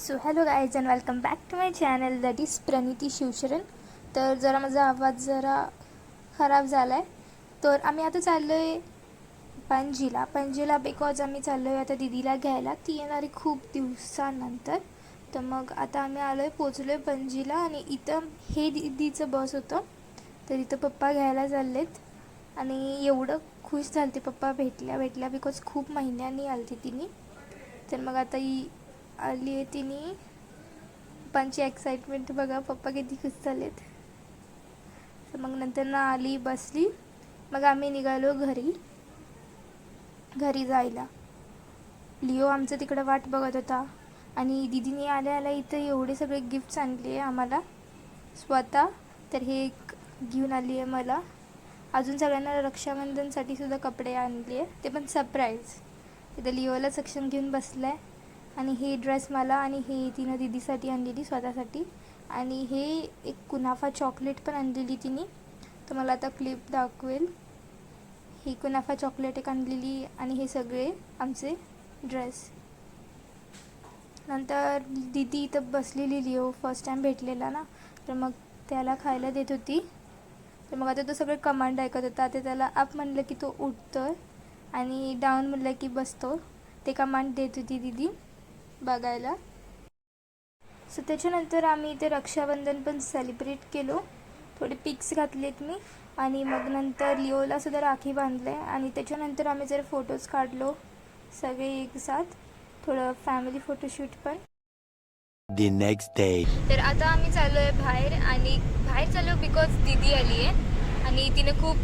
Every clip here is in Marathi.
So hello guys and welcome back to my channel that is Praniti Shivsharan. तर जरा माझा आवाज जरा खराब झाला आहे. तर आम्ही आता चाललो आहे पणजीला बिकॉज आम्ही चाललो आहे आता दीदीला घ्यायला. ती येणारी खूप दिवसानंतर. तर मग आता आम्ही आलो आहे, पोचलो आहे पणजीला. आणि इथं हे दीदीचं बस होतं, तर इथं पप्पा घ्यायला चाललेत. आणि एवढं खुश झाले ते पप्पा भेटल्या बिकॉज खूप महिन्यांनी आली तिने. तर मग आता ही आली आहे तिने. पप्पांची एक्साइटमेंट बघा, पप्पा किती खुश झालेत. तर मग नंतर ना आली, बसली. मग आम्ही निघालो घरी जायला. लिओ आमचं तिकडं वाट बघत होता. आणि दीदीने आल्या इथं एवढे सगळे गिफ्ट्स आणले आहे आम्हाला स्वतः. तर हे एक घेऊन आली आहे मला. अजून सगळ्यांना रक्षाबंधनसाठी सुद्धा कपडे आणले आहे, ते पण सरप्राईज. तिथं लिओला सक्षम घेऊन बसला आहे. आणि हे ड्रेस मला, आणि हे तिनं दीदीसाठी आणलेली स्वतःसाठी. आणि हे एक कुनाफा चॉकलेट पण आणलेली तिने. तर मला आता क्लिप दाखवेल. ही कुनाफा चॉकलेट एक आणलेली, आणि हे सगळे आमचे ड्रेस. नंतर दीदी इथं बसलेली, लिओ फर्स्ट टाईम भेटलेला ना, तर मग त्याला खायला देत होती. तर मग आता तो सगळे कमांड ऐकत होता. आता त्याला अप म्हणलं की तो उठतो, आणि डाऊन म्हणलं की बसतो. ते कमांड देत होती दीदी बघायला. सो त्याच्यानंतर आम्ही इथे रक्षाबंधन पण सेलिब्रेट केलो. थोडे पिक्स घातलेत मी. आणि मग नंतर लिओलासुद्धा राखी बांधले. आणि त्याच्यानंतर आम्ही जरा फोटोज काढलो सगळे एक साथ, थोडं फॅमिली फोटोशूट पण. The next day. तर आता आम्ही चाललो आहे बाहेर चाललो बिकॉज दीदी आली आहे. आणि तिनं खूप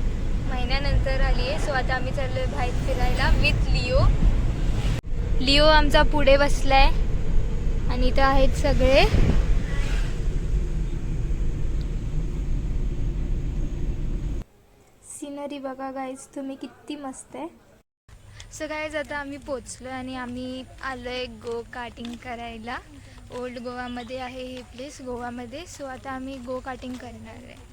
महिन्यानंतर आली आहे. सो आता आम्ही चाललो आहे बाहेर फिरायला विथ लिओ आमचा पुढे बसला आहे. आणि इथं आहेत सगळे. सिनरी बघा गाईज तुम्ही, किती मस्त आहे. सो गाईज आता आम्ही पोचलो आणि आम्ही आलो आहे गो कार्टिंग करायला. ओल्ड गोवामध्ये आहे हे प्लेस, गोवामध्ये. सो आता आम्ही गो कार्टिंग करणार आहे.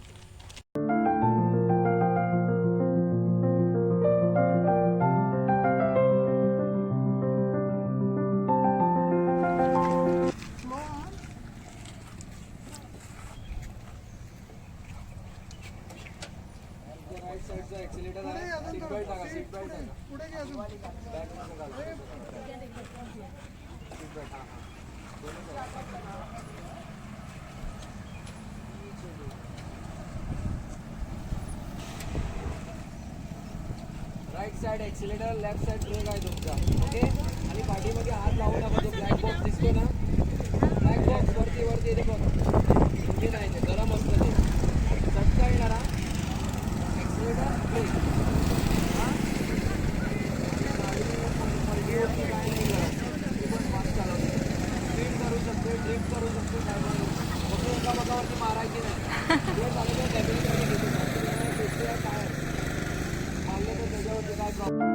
Right side accelerator, left side brake आहे तुमचा. ओके. आणि पाठीमध्ये हात लावू नका. जो ब्लॅक बॉक्स दिसतो ना, ब्लॅक बॉक्स वरती येते बघा. म्हणजे नाही, ते गरम असतं, ते झटका येणार. Accelerator, break. मल्टीवरती काय नाही करत, ती पण फास्ट चालवते. स्पीड करू शकते, ड्रिफ्ट करू शकते, काय करू. फक्त एका बघावरती मारायची नाही. जे चालू ते डॅमेजमध्ये घेतो काय मारलं तर त्याच्यावरती काय प्रॉब्लेम.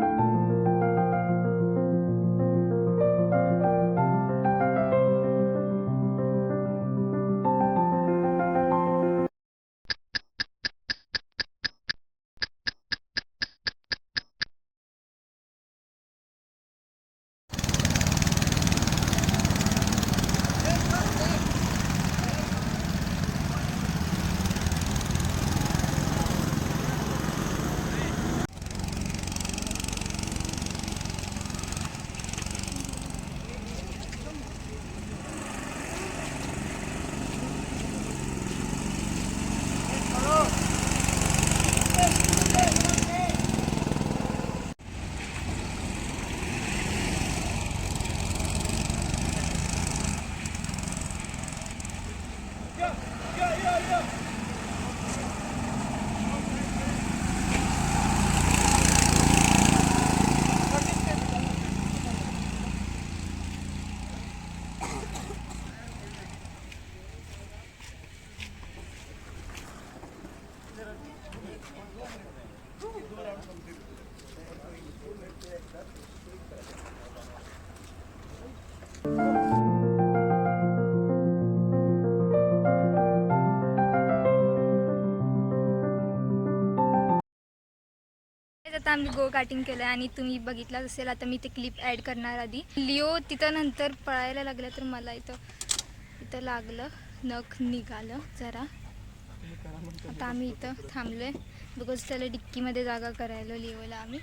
आता आम्ही गो कार्टिंग केलं आहे आणि तुम्ही बघितलाच असेल. आता मी ते क्लिप ॲड करणार आधी. लिओ तिथं नंतर पळायला लागलं तर मला इथं लागलं, नख निघालं जरा. आता आम्ही इथं थांबलो आहे बिकॉज त्याला डिक्कीमध्ये जागा करायला लिओला आम्ही.